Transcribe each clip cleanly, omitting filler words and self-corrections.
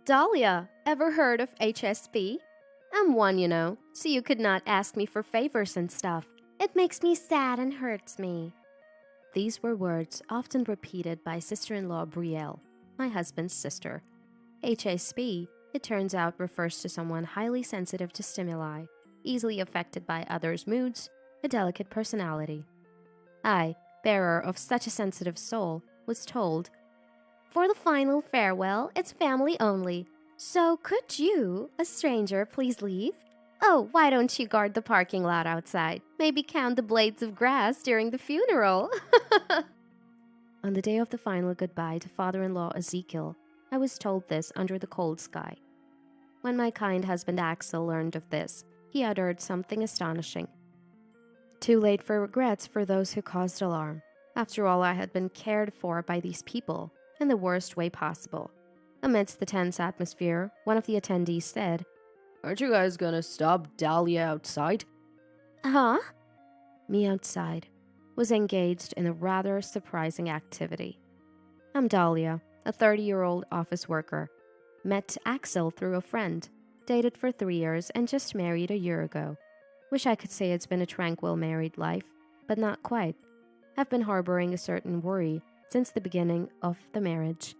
Dahlia, ever heard of HSP? I'm one, so you could not ask me for favors and stuff. It makes me sad and hurts me. These were words often repeated by sister-in-law Brielle, my husband's sister. HSP, it turns out, refers to someone highly sensitive to stimuli, easily affected by others' moods, a delicate personality. I, bearer of such a sensitive soul, was told, "For the final farewell, it's family only. So could you, a stranger, please leave? Oh, why don't you guard the parking lot outside? Maybe count the blades of grass during the funeral." On the day of the final goodbye to father-in-law Ezekiel, I was told this under the cold sky. When my kind husband Axel learned of this, he uttered something astonishing. Too late for regrets for those who caused alarm. After all, I had been cared for by these people, in the worst way possible. Amidst the tense atmosphere, one of the attendees said, "Aren't you guys gonna stop Dahlia outside?" "Huh?" Me outside was engaged in a rather surprising activity. I'm Dahlia, a 30-year-old office worker. Met Axel through a friend, dated for 3 years, and just married a year ago. Wish I could say it's been a tranquil married life, but not quite. I've been harboring a certain worry since the beginning of the marriage.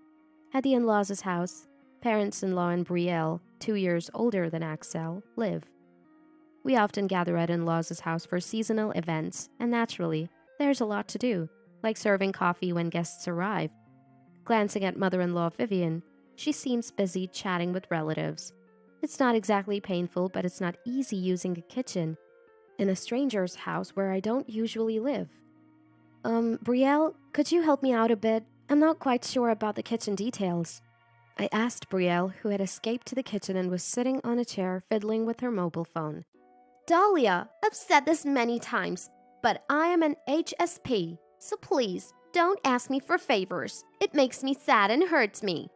At the in-laws' house, parents-in-law and Brielle, 2 years older than Axel, live. We often gather at in-laws' house for seasonal events, and naturally, there's a lot to do, like serving coffee when guests arrive. Glancing at mother-in-law Vivian, she seems busy chatting with relatives. It's not exactly painful, but it's not easy using a kitchen in a stranger's house where I don't usually live. Brielle, could you help me out a bit? I'm not quite sure about the kitchen details." I asked Brielle, who had escaped to the kitchen and was sitting on a chair fiddling with her mobile phone. "Dahlia, I've said this many times, but I am an HSP, so please don't ask me for favors. It makes me sad and hurts me."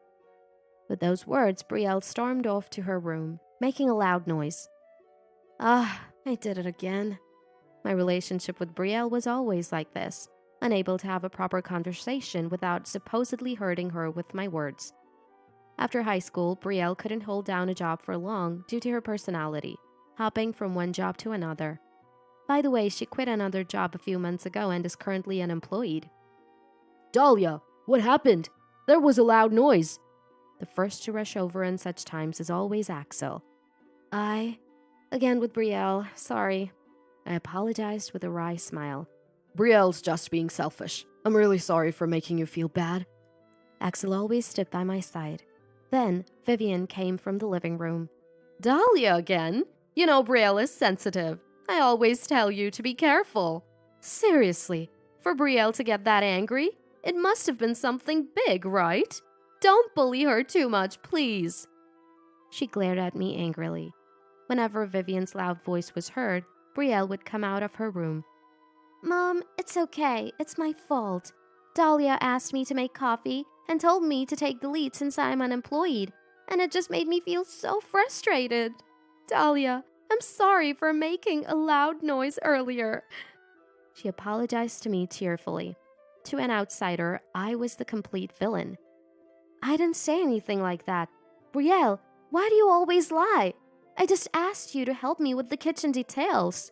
With those words, Brielle stormed off to her room, making a loud noise. I did it again. My relationship with Brielle was always like this, unable to have a proper conversation without supposedly hurting her with my words. After high school, Brielle couldn't hold down a job for long due to her personality, hopping from one job to another. By the way, she quit another job a few months ago and is currently unemployed. "Dahlia, what happened? There was a loud noise." The first to rush over in such times is always Axel. Again with Brielle, sorry. I apologized with a wry smile. "Brielle's just being selfish. I'm really sorry for making you feel bad." Axel always stood by my side. Then Vivian came from the living room. "Dahlia again? You know Brielle is sensitive. I always tell you to be careful." "Seriously, for Brielle to get that angry, it must have been something big, right? Don't bully her too much, please." She glared at me angrily. Whenever Vivian's loud voice was heard, Brielle would come out of her room. "Mom, it's okay. It's my fault. Dahlia asked me to make coffee and told me to take the lead since I'm unemployed, and it just made me feel so frustrated. Dahlia, I'm sorry for making a loud noise earlier." She apologized to me tearfully. To an outsider, I was the complete villain. "I didn't say anything like that. Brielle, why do you always lie? I just asked you to help me with the kitchen details."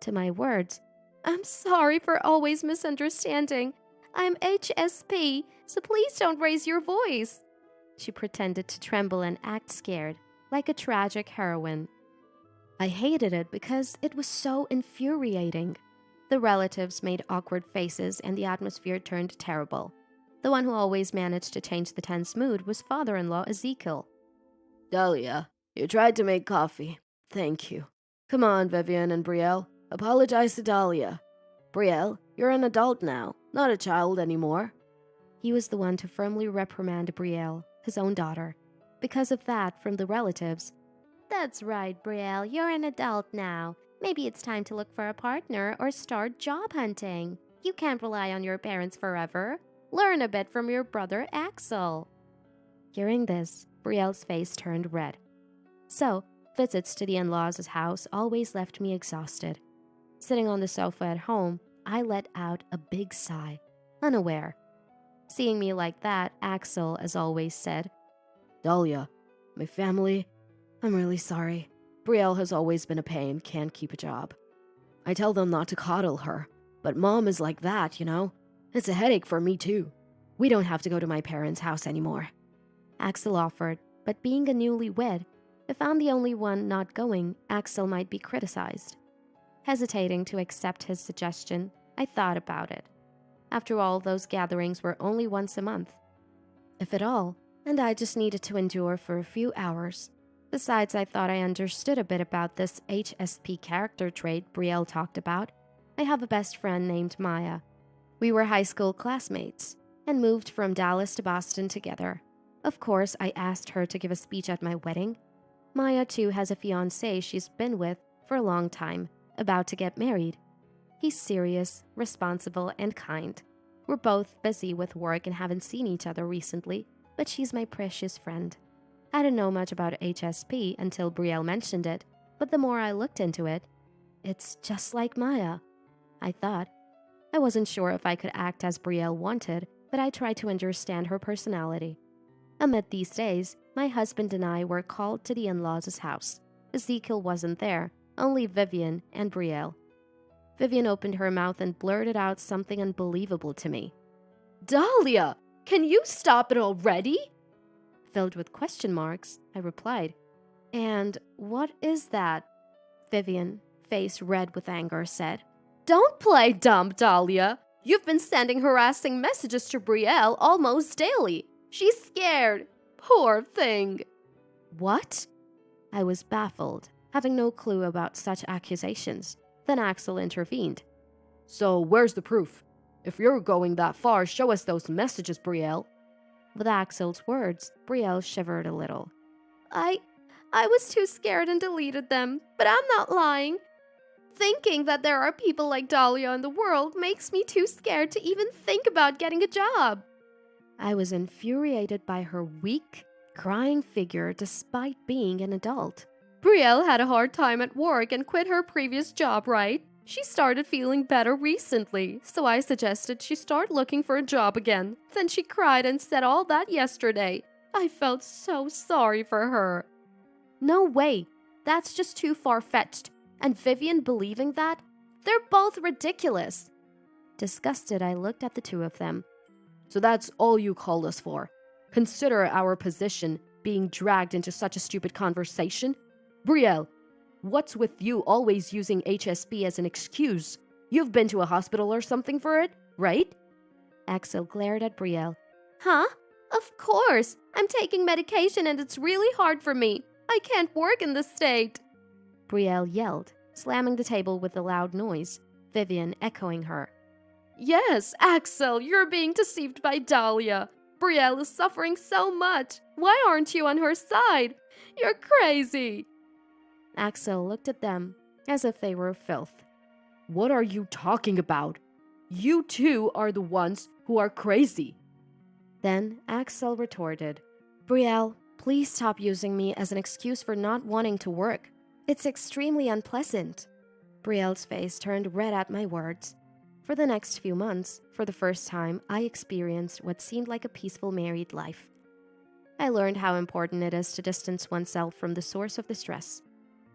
To my words, "I'm sorry for always misunderstanding. I'm HSP, so please don't raise your voice." She pretended to tremble and act scared, like a tragic heroine. I hated it because it was so infuriating. The relatives made awkward faces and the atmosphere turned terrible. The one who always managed to change the tense mood was father-in-law Ezekiel. "Dahlia, you tried to make coffee. Thank you. Come on, Vivian and Brielle. Apologize to Dahlia. Brielle, you're an adult now, not a child anymore." He was the one to firmly reprimand Brielle, his own daughter. Because of that, from the relatives, "That's right, Brielle, you're an adult now. Maybe it's time to look for a partner or start job hunting. You can't rely on your parents forever. Learn a bit from your brother Axel." Hearing this, Brielle's face turned red. So, visits to the in-laws' house always left me exhausted. Sitting on the sofa at home, I let out a big sigh, unaware. Seeing me like that, Axel, as always, said, "Dahlia, My family, I'm really sorry. Brielle has always been a pain, can't keep a job. I tell them not to coddle her, but Mom is like that, you know? It's a headache for me too. We don't have to go to my parents' house anymore. Axel offered, but being a newlywed, if I'm the only one not going, Axel might be criticized. Hesitating to accept his suggestion, I thought about it. After all, those gatherings were only once a month, if at all, and I just needed to endure for a few hours. Besides, I thought I understood a bit about this HSP character trait Brielle talked about. I have a best friend named Maya. We were high school classmates and moved from Dallas to Boston together. Of course, I asked her to give a speech at my wedding. Maya, too, has a fiancé she's been with for a long time, about to get married. He's serious, responsible, and kind. We're both busy with work and haven't seen each other recently, but she's my precious friend. I didn't know much about HSP until Brielle mentioned it, but the more I looked into it, it's just like Maya, I thought. I wasn't sure if I could act as Brielle wanted, but I tried to understand her personality. Amid these days, my husband and I were called to the in-laws' house. Ezekiel wasn't there, only Vivian and Brielle. Vivian opened her mouth and blurted out something unbelievable to me. Dahlia, can you stop it already? Filled with question marks, I replied. And what is that? Vivian, face red with anger, said. Don't play dumb, Dahlia. You've been sending harassing messages to Brielle almost daily. She's scared. Poor thing. What? I was baffled, having no clue about such accusations. Then Axel intervened. So where's the proof? If you're going that far, show us those messages, Brielle. With Axel's words, Brielle shivered a little. I was too scared and deleted them, but I'm not lying. Thinking that there are people like Dahlia in the world makes me too scared to even think about getting a job. I was infuriated by her weak, crying figure despite being an adult. Brielle had a hard time at work and quit her previous job, right? She started feeling better recently, so I suggested she start looking for a job again. Then she cried and said all that yesterday. I felt so sorry for her. No way. That's just too far-fetched. And Vivian believing that? They're both ridiculous. Disgusted, I looked at the two of them. So that's all you called us for? Consider our position being dragged into such a stupid conversation? Brielle, what's with you always using HSP as an excuse? You've been to a hospital or something for it, right? Axel glared at Brielle. Huh? Of course. I'm taking medication and it's really hard for me. I can't work in this state. Brielle yelled, slamming the table with a loud noise, Vivian echoing her. Yes, Axel, you're being deceived by Dahlia. Brielle is suffering so much. Why aren't you on her side? You're crazy. Axel looked at them as if they were filth. What are you talking about? You two are the ones who are crazy. Then Axel retorted, Brielle, please stop using me as an excuse for not wanting to work. It's extremely unpleasant. Brielle's face turned red at my words. For the next few months, for the first time, I experienced what seemed like a peaceful married life. I learned how important it is to distance oneself from the source of the stress.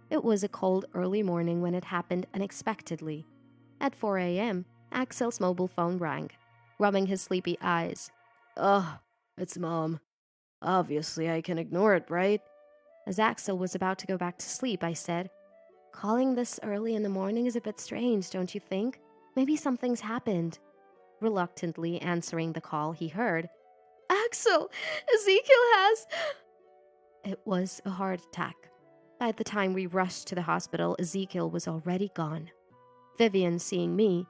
It was a cold early morning when it happened unexpectedly. At 4 a.m., Axel's mobile phone rang, rubbing his sleepy eyes. Ugh, it's Mom. Obviously, I can ignore it, right? As Axel was about to go back to sleep, I said, Calling this early in the morning is a bit strange, don't you think? Maybe something's happened. Reluctantly answering the call, he heard, Axel, Ezekiel has... It was a heart attack. By the time we rushed to the hospital, Ezekiel was already gone. Vivian, seeing me,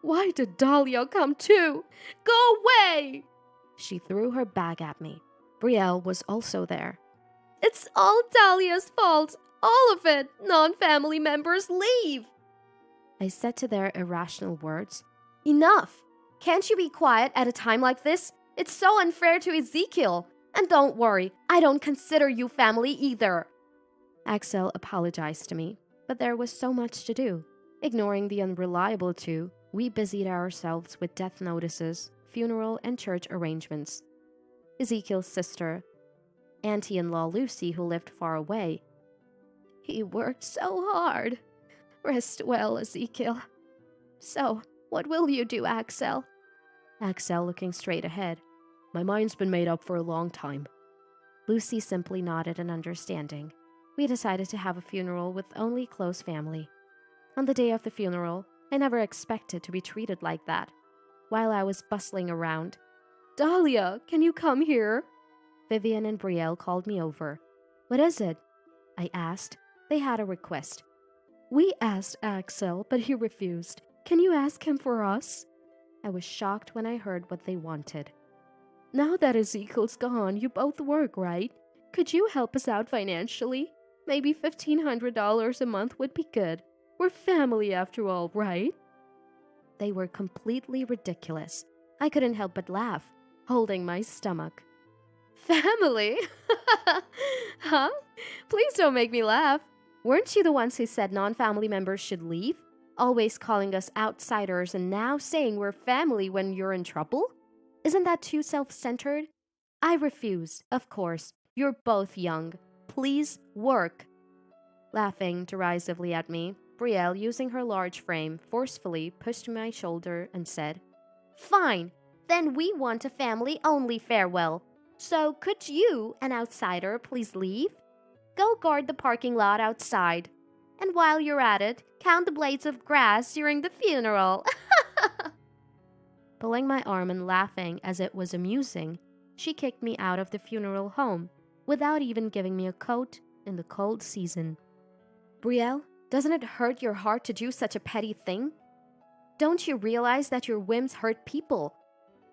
Why did Dahlia come too? Go away! She threw her bag at me. Brielle was also there. It's all Dahlia's fault. All of it. Non-family members leave. I said to their irrational words, Enough! Can't you be quiet at a time like this? It's so unfair to Ezekiel. And don't worry, I don't consider you family either. Axel apologized to me, but there was so much to do. Ignoring the unreliable two, we busied ourselves with death notices, funeral and church arrangements. Ezekiel's sister, auntie-in-law Lucy, who lived far away. He worked so hard. Rest well, Ezekiel. So, what will you do, Axel? Axel looking straight ahead. My mind's been made up for a long time. Lucy simply nodded in understanding. We decided to have a funeral with only close family. On the day of the funeral, I never expected to be treated like that. While I was bustling around, Dahlia, can you come here? Vivian and Brielle called me over. What is it? I asked. They had a request. We asked Axel, but he refused. Can you ask him for us? I was shocked when I heard what they wanted. Now that Ezekiel's gone, you both work, right? Could you help us out financially? Maybe $1,500 a month would be good. We're family after all, right? They were completely ridiculous. I couldn't help but laugh, holding my stomach. Family? Huh? Please don't make me laugh. Weren't you the ones who said non-family members should leave? Always calling us outsiders and now saying we're family when you're in trouble? Isn't that too self-centered? I refuse, of course. You're both young. Please work. Laughing derisively at me, Brielle, using her large frame, forcefully pushed my shoulder and said, Fine, then we want a family-only farewell. So could you, an outsider, please leave? Go guard the parking lot outside. And while you're at it, count the blades of grass during the funeral. Pulling my arm and laughing as it was amusing, she kicked me out of the funeral home without even giving me a coat in the cold season. Brielle, doesn't it hurt your heart to do such a petty thing? Don't you realize that your whims hurt people?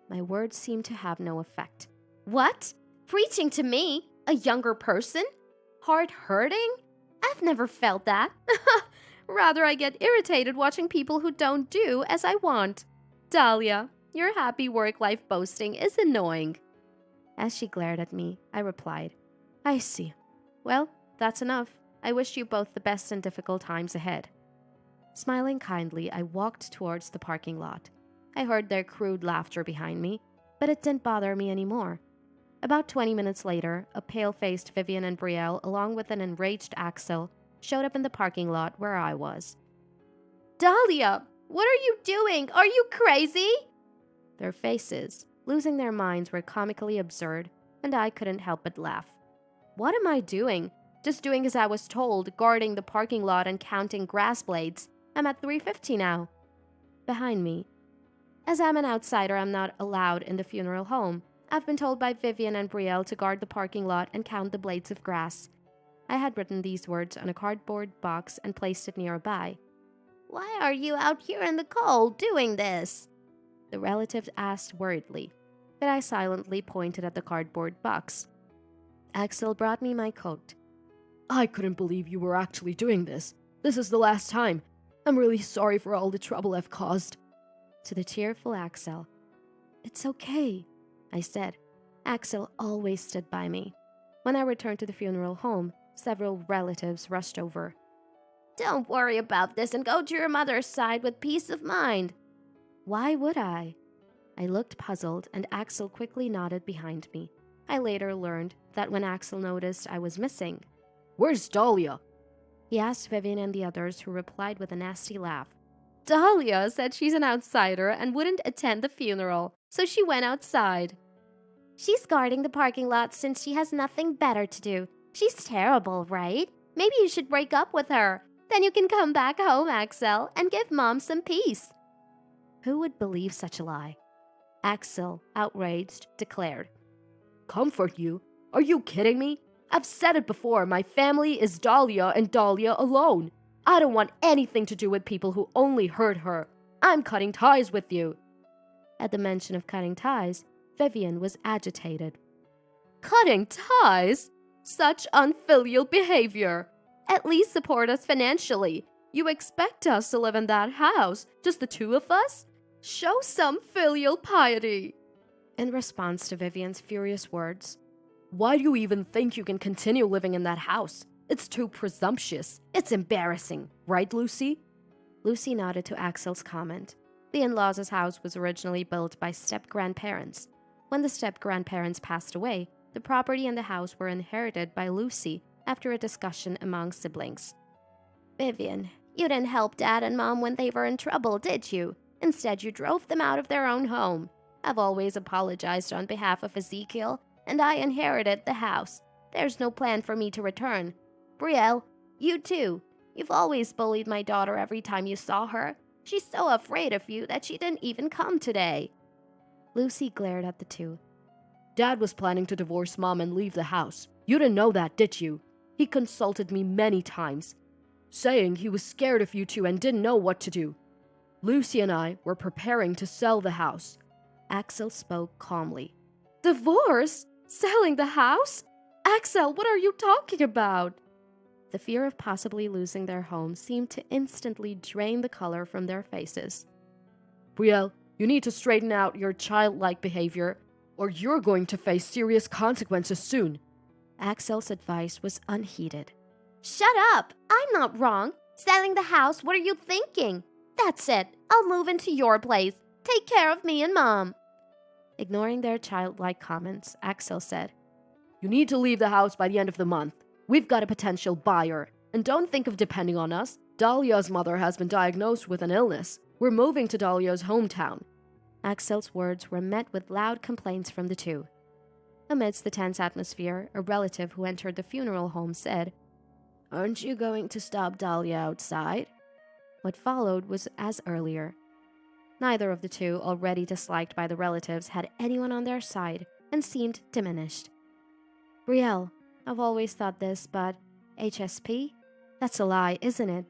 My words seemed to have no effect. What? Preaching to me, a younger person? Heart hurting? I've never felt that. Rather, I get irritated watching people who don't do as I want. Dahlia, your happy work-life boasting is annoying. As she glared at me, I replied, I see. Well, that's enough. I wish you both the best in difficult times ahead. Smiling kindly, I walked towards the parking lot. I heard their crude laughter behind me, but it didn't bother me anymore. About 20 minutes later, a pale-faced Vivian and Brielle, along with an enraged Axel, showed up in the parking lot where I was. Dahlia, what are you doing? Are you crazy? Their faces, losing their minds, were comically absurd, and I couldn't help but laugh. What am I doing? Just doing as I was told, guarding the parking lot and counting grass blades. I'm at 350 now. Behind me. As I'm an outsider, I'm not allowed in the funeral home. I've been told by Vivian and Brielle to guard the parking lot and count the blades of grass. I had written these words on a cardboard box and placed it nearby. Why are you out here in the cold doing this? The relatives asked worriedly, but I silently pointed at the cardboard box. Axel brought me my coat. I couldn't believe you were actually doing this. This is the last time. I'm really sorry for all the trouble I've caused. To the tearful Axel. It's okay, I said. Axel always stood by me. When I returned to the funeral home, several relatives rushed over. Don't worry about this and go to your mother's side with peace of mind. Why would I? I looked puzzled, and Axel quickly nodded behind me. I later learned that when Axel noticed I was missing, Where's Dahlia? He asked Vivian and the others, who replied with a nasty laugh. Dahlia said she's an outsider and wouldn't attend the funeral, so she went outside. She's guarding the parking lot since she has nothing better to do. She's terrible, right? Maybe you should break up with her. Then you can come back home, Axel, and give Mom some peace. Who would believe such a lie? Axel, outraged, declared. Comfort you? Are you kidding me? I've said it before, my family is Dahlia and Dahlia alone. I don't want anything to do with people who only hurt her. I'm cutting ties with you. At the mention of cutting ties, Vivian was agitated. Cutting ties? Such unfilial behavior. At least support us financially. You expect us to live in that house, just the two of us? Show some filial piety. In response to Vivian's furious words, why do you even think you can continue living in that house? It's too presumptuous. It's embarrassing, right, Lucy? Lucy nodded to Axel's comment. The in-laws' house was originally built by step-grandparents. When the step-grandparents passed away, The property and the house were inherited by Lucy after a discussion among siblings. Vivian, you didn't help Dad and Mom when they were in trouble, did you? Instead, you drove them out of their own home. I've always apologized on behalf of Ezekiel, and I inherited the house. There's no plan for me to return. Brielle, you too. You've always bullied my daughter every time you saw her. She's so afraid of you that she didn't even come today. Lucy glared at the two. Dad was planning to divorce Mom and leave the house. You didn't know that, did you? He consulted me many times, saying he was scared of you two and didn't know what to do. Lucy and I were preparing to sell the house. Axel spoke calmly. Divorce? Selling the house? Axel, what are you talking about? The fear of possibly losing their home seemed to instantly drain the color from their faces. Brielle, you need to straighten out your childlike behavior, or you're going to face serious consequences soon. Axel's advice was unheeded. Shut up! I'm not wrong. Selling the house, what are you thinking? That's it. I'll move into your place. Take care of me and Mom. Ignoring their childlike comments, Axel said, You need to leave the house by the end of the month. We've got a potential buyer, and don't think of depending on us. Dahlia's mother has been diagnosed with an illness. We're moving to Dahlia's hometown. Axel's words were met with loud complaints from the two. Amidst the tense atmosphere, a relative who entered the funeral home said, Aren't you going to stop Dahlia outside? What followed was as earlier. Neither of the two, already disliked by the relatives, had anyone on their side and seemed diminished. Brielle, I've always thought this, but HSP? That's a lie, isn't it?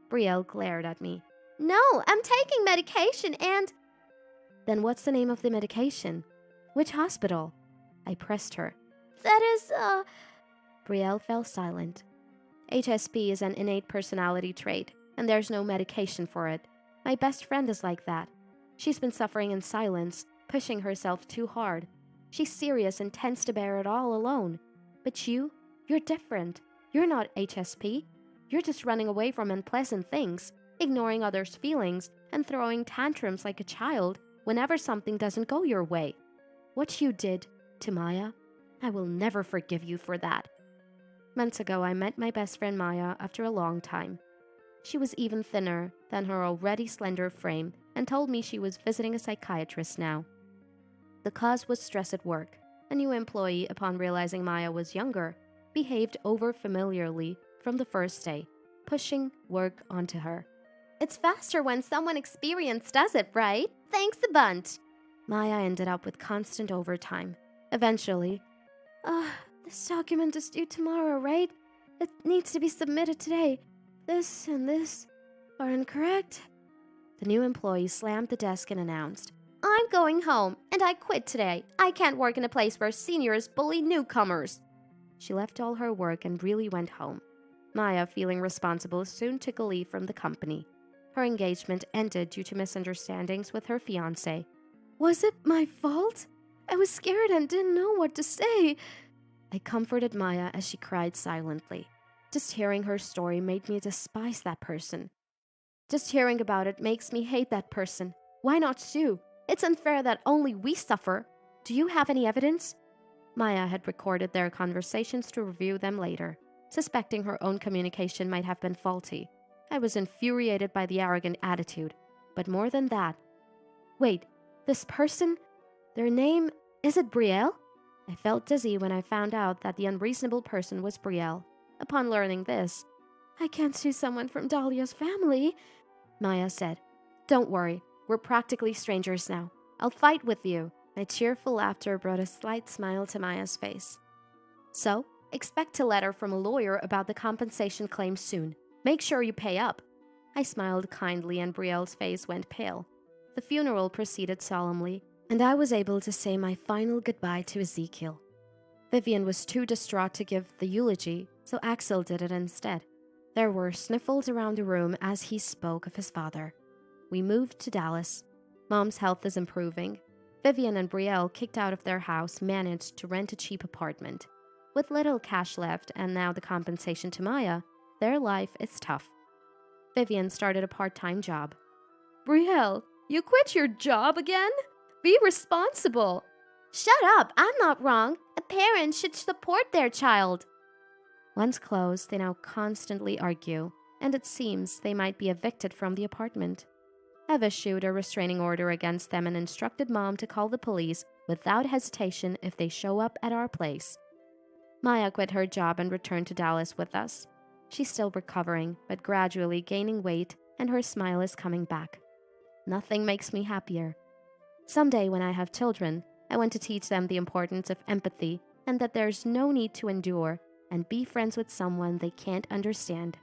Brielle glared at me. No, I'm taking medication and... Then what's the name of the medication? Which hospital? I pressed her. That is, Brielle fell silent. HSP is an innate personality trait, and there's no medication for it. My best friend is like that. She's been suffering in silence, pushing herself too hard. She's serious and tends to bear it all alone. But you're different. You're not HSP. You're just running away from unpleasant things, ignoring others' feelings, and throwing tantrums like a child whenever something doesn't go your way. What you did to Maya, I will never forgive you for that. Months ago, I met my best friend Maya after a long time. She was even thinner than her already slender frame and told me she was visiting a psychiatrist now. The cause was stress at work. A new employee, upon realizing Maya was younger, behaved over-familiarly from the first day, pushing work onto her. It's faster when someone experienced does it, right? Thanks a bunch. Maya ended up with constant overtime. Eventually, this document is due tomorrow, right? It needs to be submitted today. This and this are incorrect. The new employee slammed the desk and announced, I'm going home, and I quit today. I can't work in a place where seniors bully newcomers. She left all her work and really went home. Maya, feeling responsible, soon took a leave from the company. Her engagement ended due to misunderstandings with her fiancé. Was it my fault? I was scared and didn't know what to say. I comforted Maya as she cried silently. Just hearing her story made me despise that person. Just hearing about it makes me hate that person. Why not sue? It's unfair that only we suffer. Do you have any evidence? Maya had recorded their conversations to review them later, suspecting her own communication might have been faulty. I was infuriated by the arrogant attitude, but more than that. Wait, this person? Their name, is it Brielle? I felt dizzy when I found out that the unreasonable person was Brielle. Upon learning this, I can't sue someone from Dahlia's family, Maya said. Don't worry, we're practically strangers now. I'll fight with you. My cheerful laughter brought a slight smile to Maya's face. So, expect a letter from a lawyer about the compensation claim soon. Make sure you pay up. I smiled kindly and Brielle's face went pale. The funeral proceeded solemnly, and I was able to say my final goodbye to Ezekiel. Vivian was too distraught to give the eulogy, so Axel did it instead. There were sniffles around the room as he spoke of his father. We moved to Dallas. Mom's health is improving. Vivian and Brielle, kicked out of their house, managed to rent a cheap apartment. With little cash left and now the compensation to Maya, their life is tough. Vivian started a part-time job. Brielle, you quit your job again? Be responsible. Shut up, I'm not wrong. A parents should support their child. Once closed, they now constantly argue, and it seems they might be evicted from the apartment. I've issued a restraining order against them and instructed Mom to call the police without hesitation if they show up at our place. Maya quit her job and returned to Dallas with us. She's still recovering, but gradually gaining weight, and her smile is coming back. Nothing makes me happier. Someday, when I have children, I want to teach them the importance of empathy and that there's no need to endure and be friends with someone they can't understand.